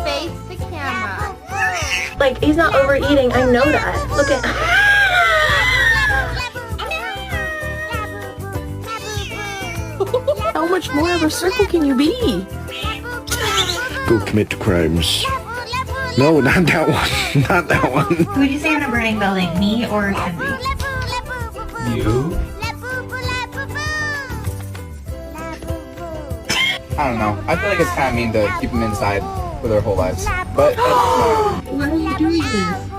Face the camera. Like, he's not overeating. I know that. Look at. How much more of a circle can you be? Go commit crimes. No, not that one. Not that one. Who would you say in a burning building, me or Kenzie? You? I don't know. I feel like it's kind of mean to keep them inside for their whole lives. But Why are you doing this?